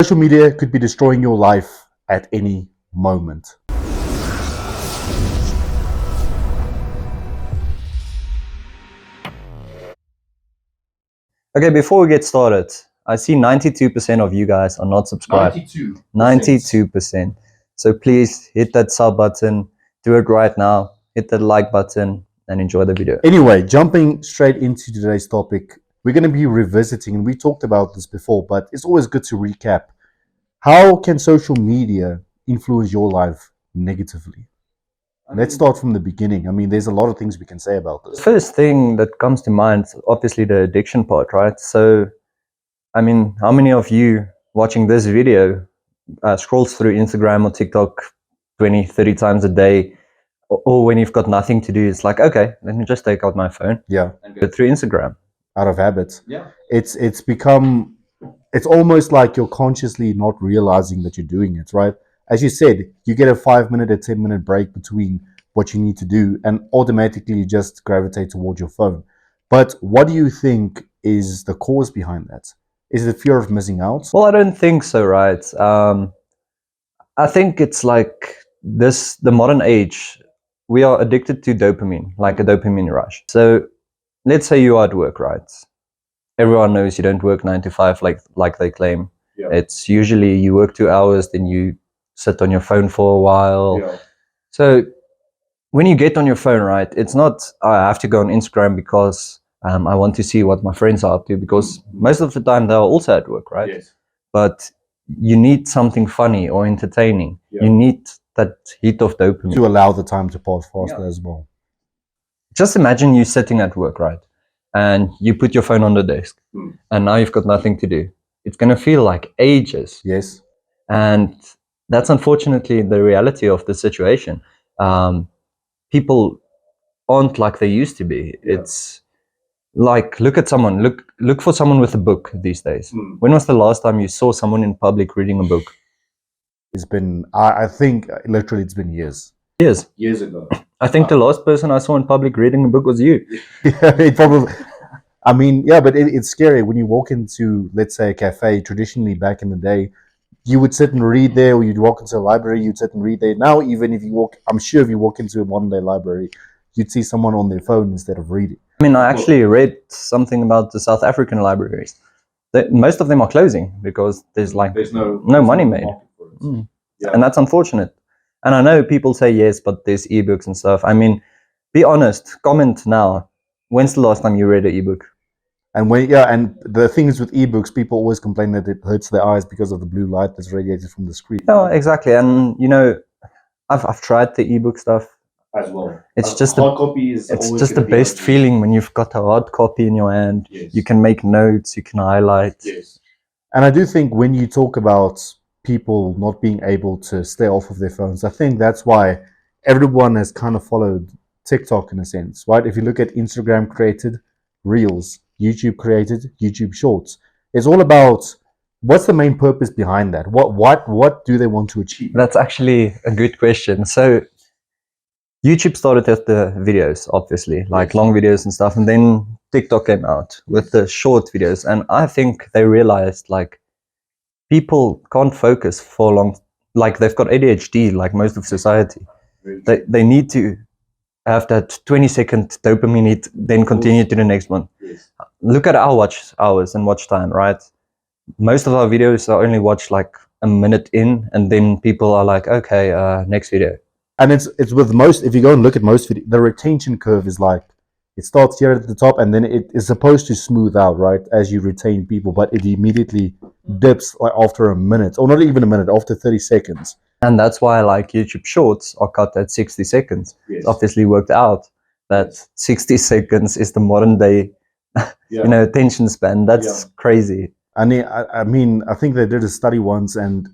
Social media could be destroying your life at any moment. Okay, before we get started, I see 92% of you guys are not subscribed. 92%. So please hit that sub button, do it right now, hit that like button, and enjoy the video. Anyway, jumping straight into today's topic, we're going to be revisiting, and we talked about this before, but it's always good to recap. How can social media influence your life negatively? Let's start from the beginning. I mean, there's a lot of things we can say about The this. first thing that comes to mind is obviously the addiction part, right? So, I mean, how many of you watching this video scrolls through Instagram or TikTok 20, 30 times a day, or when you've got nothing to do, it's like, okay, let me just take out my phone and go through Instagram. Out of habit. It's almost like you're consciously not realizing that you're doing it, right? As you said, you get a 5-minute or 10-minute break between what you need to do, and automatically you just gravitate towards your phone. But what do you think is the cause behind that? Is it fear of missing out? Well, I don't think so, right? I think it's like the modern age, we are addicted to dopamine, like a dopamine rush. So let's say you are at work, right? Everyone knows you don't work 9 to 5 like they claim. It's usually you work 2 hours, then you sit on your phone for a while. So when you get on your phone, right, it's not, I have to go on Instagram because I want to see what my friends are up to, because most of the time they're also at work, right? But you need something funny or entertaining. You need that hit of dopamine to allow the time to pass faster as well. Just imagine you sitting at work, right? And you put your phone on the desk, and now you've got nothing to do. It's going to feel like ages. Yes. And that's unfortunately the reality of the situation. People aren't like they used to be. It's like, look for someone with a book these days. When was the last time you saw someone in public reading a book? It's been, I think literally it's been years. Years ago. I think the last person I saw in public reading a book was you. It probably, I mean, yeah, but it's scary when you walk into, let's say, a cafe. Traditionally, back in the day, you would sit and read there, or you'd walk into a library, you'd sit and read there. Now, even if you walk, I'm sure if you walk into a modern day library, you'd see someone on their phone instead of reading. I mean, I actually read something about the South African libraries. Most of them are closing because there's no money made. And that's unfortunate. And I know people say yes, but there's ebooks and stuff. I mean, be honest, comment now. When's the last time you read an ebook? And and the thing is with ebooks, people always complain that it hurts their eyes because of the blue light that's radiated from the screen. No, exactly. And I've tried the ebook stuff as well. It's just hard copy is it's just the best feeling when you've got a hard copy in your hand. You can make notes, you can highlight. And I do think when you talk about people not being able to stay off of their phones, I think that's why everyone has kind of followed TikTok in a sense, right? If you look at Instagram created Reels, YouTube created YouTube Shorts, it's all about what's the main purpose behind that? What do they want to achieve? That's actually a good question. So YouTube started with the videos, obviously, like long videos and stuff, and then TikTok came out with the short videos. And I think they realized like people can't focus for long, like they've got ADHD, like most of society. They need to have that 20-second dopamine hit, then continue to the next one. Look at our watch hours and watch time, right? Most of our videos are only watched like a minute in, and then people are like, okay, next video. And it's with most, if you go and look at most videos, the retention curve is like, it starts here at the top and then it is supposed to smooth out, right, as you retain people, but it immediately dips like after a minute, or not even a minute, after 30 seconds. And that's why like YouTube Shorts are cut at 60 seconds. It's obviously worked out that 60 seconds is the modern day, attention span. That's crazy. And I mean, I think they did a study once, and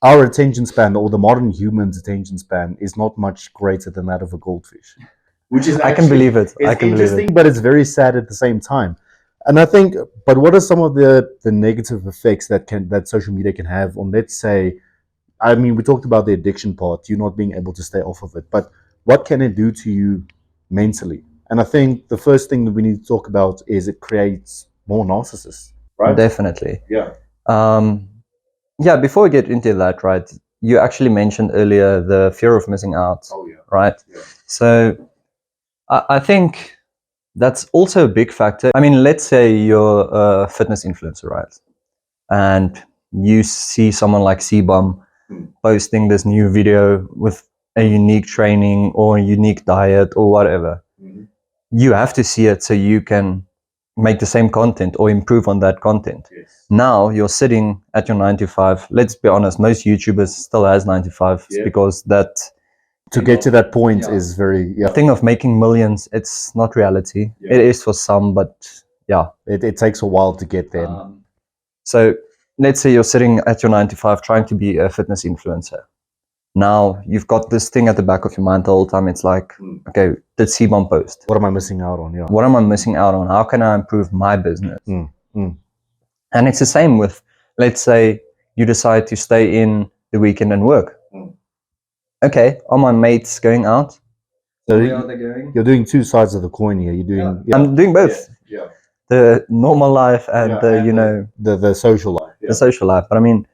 our attention span, or the modern human's attention span, is not much greater than that of a goldfish. Which is, I can believe it. It's interesting, but it's very sad at the same time. And I think, but what are some of the negative effects that social media can have on, let's say, I mean, we talked about the addiction part, you not being able to stay off of it, but what can it do to you mentally? And I think the first thing that we need to talk about is it creates more narcissists, right? Definitely. yeah, before we get into that, right, you actually mentioned earlier the fear of missing out. Oh, yeah. Right? Yeah. So I think that's also a big factor. I mean, let's say you're a fitness influencer, right? And you see someone like C-Bomb posting this new video with a unique training or a unique diet or whatever. You have to see it so you can make the same content or improve on that content. Yes. Now you're sitting at your 9 to 5. Let's be honest, most YouTubers still has 9 to 5 Yeah. because that To get to that point Yeah. is very, thing of making millions, it's not reality. Yeah. It is for some, but yeah. it takes a while to get there. So let's say you're sitting at your 9 to 5 trying to be a fitness influencer. Now you've got this thing at the back of your mind the whole time. It's like, okay, did C-Bomb post? What am I missing out on? Yeah. What am I missing out on? How can I improve my business? Mm. And it's the same with, let's say you decide to stay in the weekend and work. Okay, are my mates going out? So Where are they going? you're doing two sides of the coin here. You're doing I'm doing both. Yeah. The normal life and the social life. Yeah. the social life. But I mean,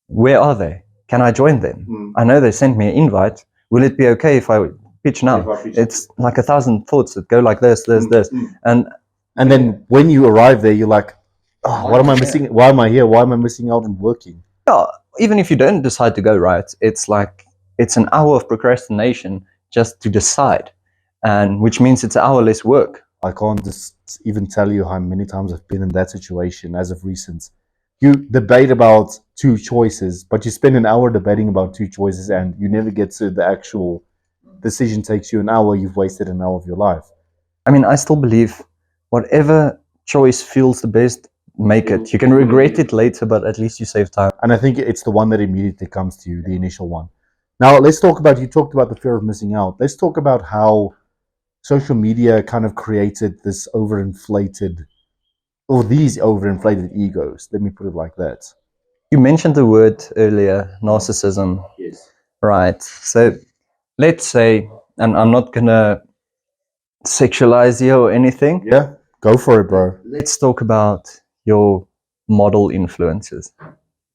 where are they? Can I join them? I know they sent me an invite. Will it be okay if I pitch now? It's like 1,000 thoughts that go like this, and then when you arrive there, you're like, oh, what am I missing? Why am I here? Why am I missing out on working? yeah, even if you don't decide to go, right, it's like it's an hour of procrastination just to decide, and which means it's an hour less work. I can't just even tell you how many times I've been in that situation as of recent. You debate about two choices, but you spend an hour debating about two choices and you never get to the actual decision. Takes you an hour, you've wasted an hour of your life. I mean, I still believe whatever choice feels the best, make it. You can regret it later, but at least you save time. And I think it's the one that immediately comes to you, the initial one. Now, let's talk about, you talked about the fear of missing out. Let's talk about how social media kind of created this overinflated, or these overinflated egos. Let me put it like that. You mentioned the word earlier, narcissism. Yes. Right. So let's say, and I'm not going to sexualize you or anything. Yeah, go for it, bro. Let's talk about your model influences.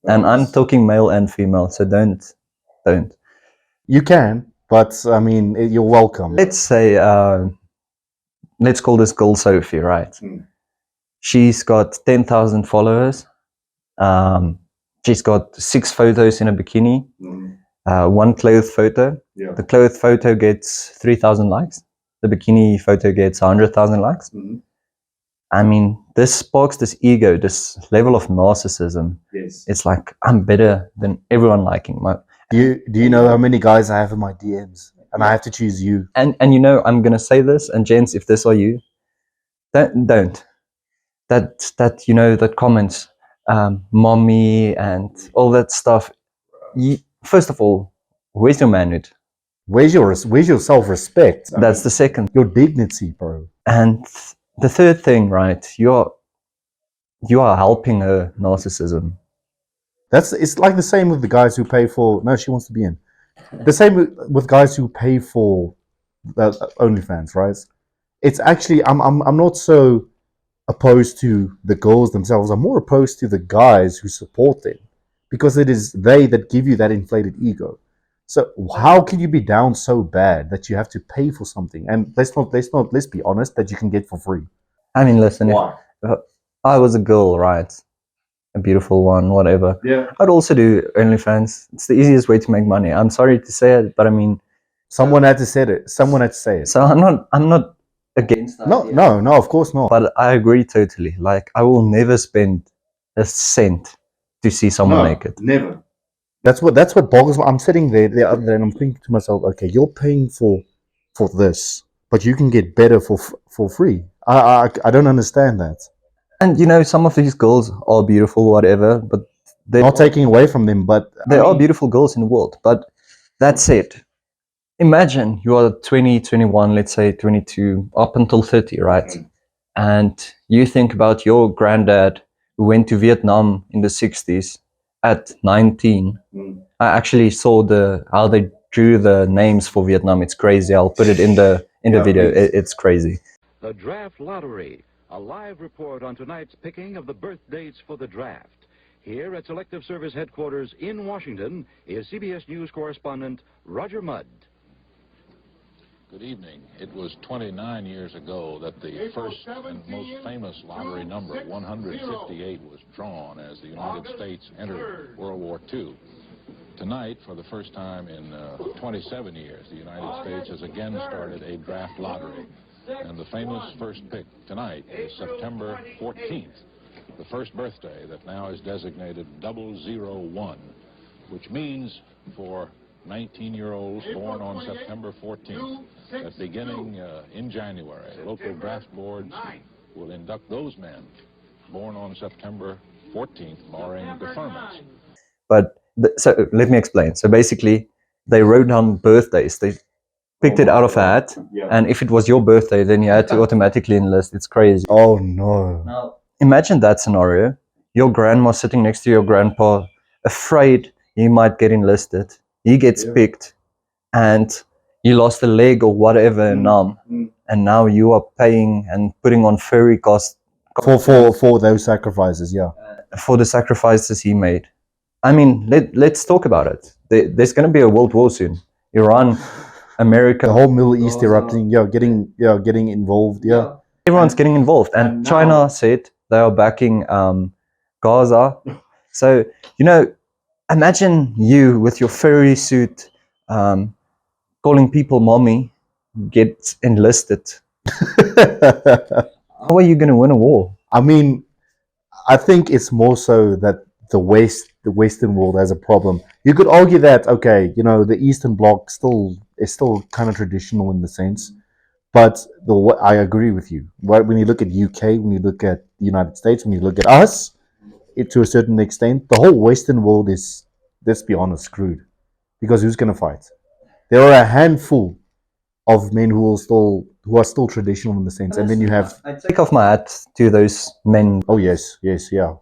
And I'm talking male and female, so don't. You can, but I mean, you're welcome. Let's say, let's call this girl Sophie, right? She's got 10,000 followers. She's got 6 photos in a bikini, 1 clothed photo. Yeah. The clothed photo gets 3,000 likes. The bikini photo gets 100,000 likes. I mean, this sparks this ego, this level of narcissism. Yes. It's like, I'm better than everyone liking my. Do you know how many guys I have in my DMs, and I have to choose you? And you know, I'm gonna say this, and gents, if this are you, don't. That you know, that comments, mommy and all that stuff. First of all, where's your manhood? Where's your self-respect? That's the second. Your dignity, bro. And the third thing, right? You are helping her narcissism. It's like the same with the guys who pay for. No, she wants to be in. The same with guys who pay for OnlyFans, right? It's actually I'm not so opposed to the girls themselves. I'm more opposed to the guys who support them, because it is they that give you that inflated ego. So how can you be down so bad that you have to pay for something? And let's be honest, that you can get for free. I mean, listen, Why? if I was a girl, right? A beautiful one, whatever. Yeah. I'd also do OnlyFans. It's the easiest way to make money. I'm sorry to say it, but I mean, someone had to say it. Someone had to say it. So I'm not against that. No, of course not. But I agree totally. Like, I will never spend a cent to see someone naked. Never. That's what boggles. I'm sitting there the other day and I'm thinking to myself, okay, you're paying for this, but you can get better for free. I don't understand that. And you know, some of these girls are beautiful, whatever, but they're not taking away from them, but there are beautiful girls in the world. But that's it. Imagine you are 20, 21, let's say 22, up until 30, right? And you think about your granddad who went to Vietnam in the 60s at 19. I actually saw how they drew the names for Vietnam. It's crazy. I'll put it in the video. It's crazy. The Draft Lottery, a live report on tonight's picking of the birth dates for the draft. Here at Selective Service Headquarters in Washington is CBS News correspondent Roger Mudd. Good evening. It was 29 years ago that the first and most famous lottery number, 158, was drawn as the United States entered World War II. Tonight, for the first time in 27 years, the United States has again started a draft lottery. And the famous first pick tonight is September 14th, the first birthday that now is designated 001, which means for 19-year-olds born on September 14th, that beginning in January, local draft boards will induct those men born on September 14th, barring deferments. But so let me explain. So basically, they wrote down birthdays. They picked it out of a hat, and if it was your birthday, then you had to automatically enlist. It's crazy. Oh no. Now, imagine that scenario. Your grandma sitting next to your grandpa, afraid he might get enlisted. He gets picked, and you lost a leg or whatever in Nam, and now you are paying and putting on ferry costs For those sacrifices, yeah. for the sacrifices he made. I mean, let's talk about it. There's going to be a world war soon. Iran, America, The whole Middle East erupting, getting involved, yeah. everyone's getting involved. And China said they are backing Gaza. So, imagine you with your furry suit calling people mommy, get enlisted. How are you going to win a war? I mean, I think it's more so that the Western world has a problem. You could argue that, okay, the Eastern Bloc is still kind of traditional in the sense, but I agree with you. When you look at UK, when you look at the United States, when you look at us, to a certain extent, the whole Western world is, let's be honest, screwed. Because who's going to fight? There are a handful of men who are still traditional in the sense, and then you have. I take off my hat to those men. Oh yes, yeah.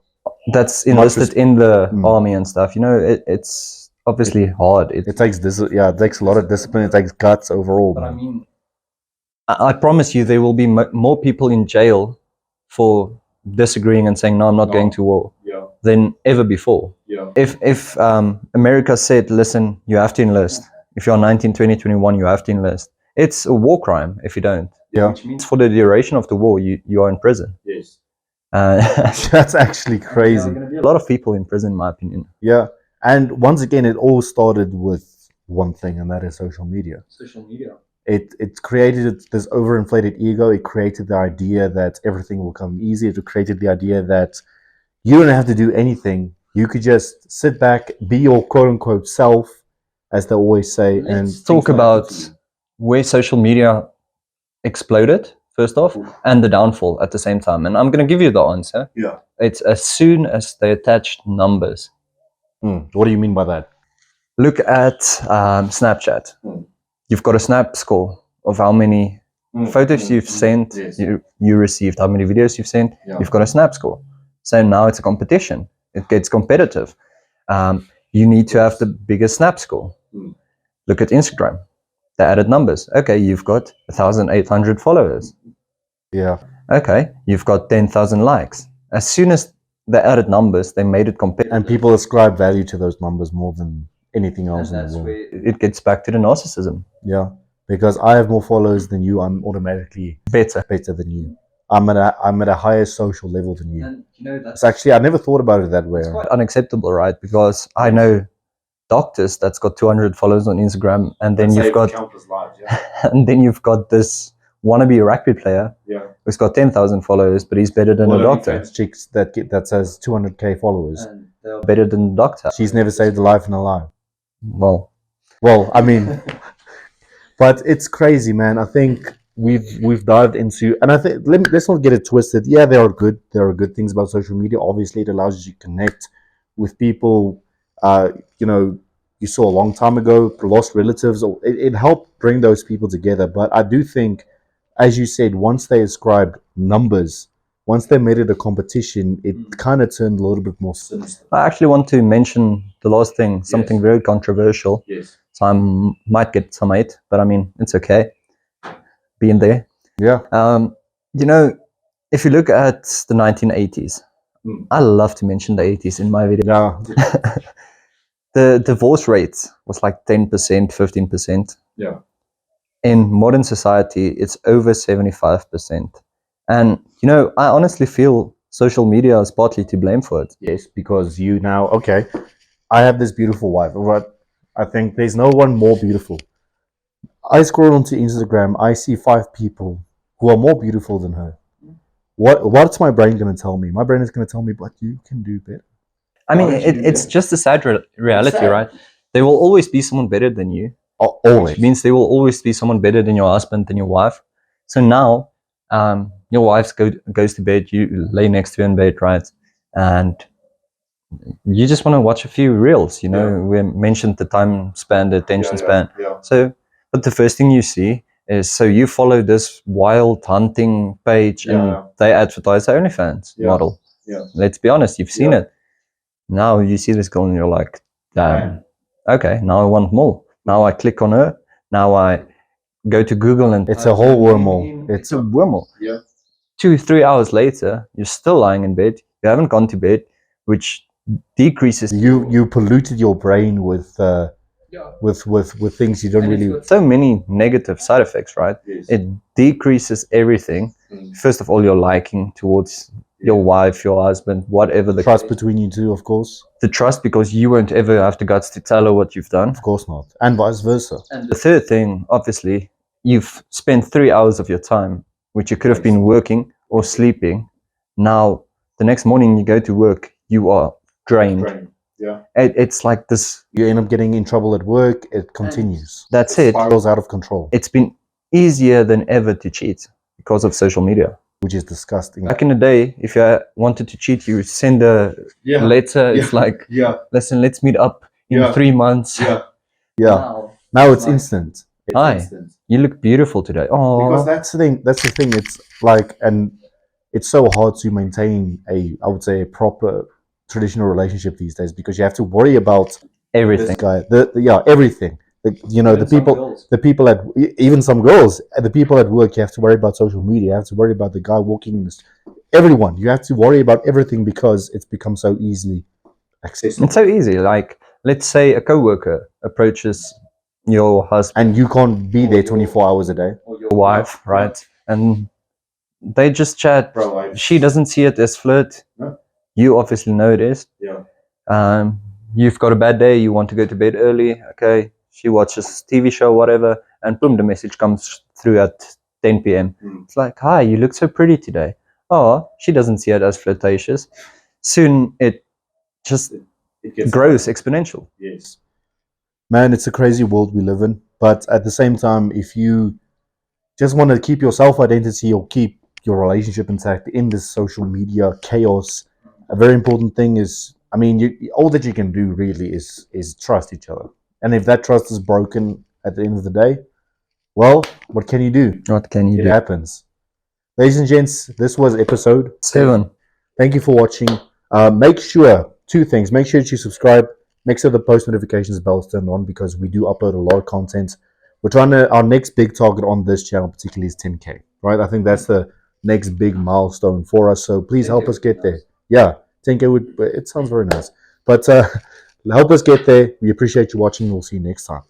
That's enlisted in the army and stuff. It's obviously hard. It takes it takes a lot of discipline. It takes guts overall. But I mean, I promise you, there will be more people in jail for disagreeing and saying no, I'm not going to war than ever before. If America said, listen, you have to enlist. If you're 19, 20, 21, you have to enlist. It's a war crime if you don't. Yeah. Which means for the duration of the war, you are in prison. Yes. That's actually crazy. There are a lot of people in prison, in my opinion. Yeah. And once again, it all started with one thing, and that is social media. Social media. It created this overinflated ego. It created the idea that everything will come easy. It created the idea that you don't have to do anything. You could just sit back, be your quote-unquote self, as they always say. Let's talk about where social media exploded, first off, and the downfall at the same time. And I'm going to give you the answer. Yeah. It's as soon as they attached numbers. What do you mean by that? Look at Snapchat. You've got a snap score of how many photos you've sent, Yes. you received, how many videos you've sent. Yeah. You've got a snap score. So now it's a competition. It gets competitive. You need to have the biggest snap score. Look at Instagram. They added numbers. Okay, you've got 1,800 followers. Yeah. Okay, you've got 10,000 likes. As soon as they added numbers, they made it competitive. And people ascribe value to those numbers more than anything else in the world. Where it gets back to the narcissism. Yeah. Because I have more followers than you, I'm automatically Better. than you. I'm at a higher social level than you. And It's actually, I never thought about it that way. It's quite unacceptable, right? Because I know doctors that's got 200 followers on Instagram, and then you've got countless lives, yeah. and then you've got this wannabe rugby player who's got 10,000 followers, but he's better than a doctor. Chicks that says 200k followers. And they're better than the doctor. She's never saved a life in her life. Well, I mean, but it's crazy, man. I think we've dived into, and I think let's not get it twisted. Yeah, there are good things about social media. Obviously, it allows you to connect with people. You saw a long time ago, lost relatives. It helped bring those people together. But I do think, as you said, once they ascribed numbers, once they made it a competition, it kind of turned a little bit more sinister. I actually want to mention the last thing, something very controversial. Yes. So I might get some hate, but I mean, it's okay. Being there. Yeah. If you look at the 1980s, I love to mention the 80s in my video. Yeah. The divorce rate was like 10%, 15%. Yeah. In modern society, it's over 75%. And, you know, I honestly feel social media is partly to blame for it. Yes, because you now, okay, I have this beautiful wife, but I think there's no one more beautiful. I scroll onto Instagram, I see 5 people who are more beautiful than her. What's my brain going to tell me? My brain is going to tell me, but you can do better. I mean, it's just a sad reality, sad. right? There will always be someone better than you. Always. Which means there will always be someone better than your husband, than your wife. So now, your wife goes to bed, you lay next to her in bed, right? And you just want to watch a few reels, you know. We mentioned the time span, the attention span. So, but the first thing you see is, so you follow this wild hunting page and they advertise the OnlyFans model. Let's be honest, you've seen it. Now you see this girl and you're like, damn, okay, now I want more. Now I click on her. Now I go to Google and It's a whole wormhole. It's a wormhole. 2-3 hours later, you're still lying in bed. You haven't gone to bed, which decreases. You polluted your brain with things you don't really. So many negative side effects, right? It decreases everything. First of all, your liking towards your wife, your husband, whatever the Trust between you two, of course. The trust, because you won't ever have the guts to tell her what you've done. Of course not. And vice versa. And the third thing, obviously, you've spent 3 hours of your time, which you could have been working or sleeping. Now, the next morning you go to work, you are drained. It's like this. You end up getting in trouble at work. It continues. That's It it. spirals out of control, It's been easier than ever to cheat because of social media. which is disgusting. Back in the day, if you wanted to cheat, you send a letter. It's like, listen, let's meet up in 3 months. Yeah. Now it's instant. Hi, you look beautiful today. Oh, Because that's the thing. That's the thing. It's like, and it's so hard to maintain I would say, a proper traditional relationship these days, because you have to worry about this everything. guy. Everything. The people at, even some girls, the people at work. You have to worry about social media. You have to worry about the guy walking in this. Everyone. You have to worry about everything because it's become so easily accessible. It's so easy. Like, let's say a coworker approaches your husband And you can't be there 24 hours a day. or your wife, right? And they just chat. She doesn't see it as flirt. No. You obviously know it is. You've got a bad day. You want to go to bed early. Okay. She watches TV show, whatever, and boom, the message comes through at 10 p.m. It's like, hi, you look so pretty today. Oh, she doesn't see it as flirtatious. Soon it just grows exponential. Yes. Man, it's a crazy world we live in. But at the same time, if you just want to keep your self-identity or keep your relationship intact in this social media chaos, a very important thing is, I mean, all that you can do really is trust each other. And if that trust is broken at the end of the day, well, what can you do? What can you It do? happens. Ladies and gents, this was episode 7. Thank you for watching. Make sure, 2 things. Make sure that you subscribe. Make sure the post notifications bell is turned on, because we do upload a lot of content. We're trying to, our next big target on this channel particularly is 10K, right? I think that's the next big milestone for us. So please help us get there. Yeah, 10K it sounds very nice. But help us get there. We appreciate you watching. We'll see you next time.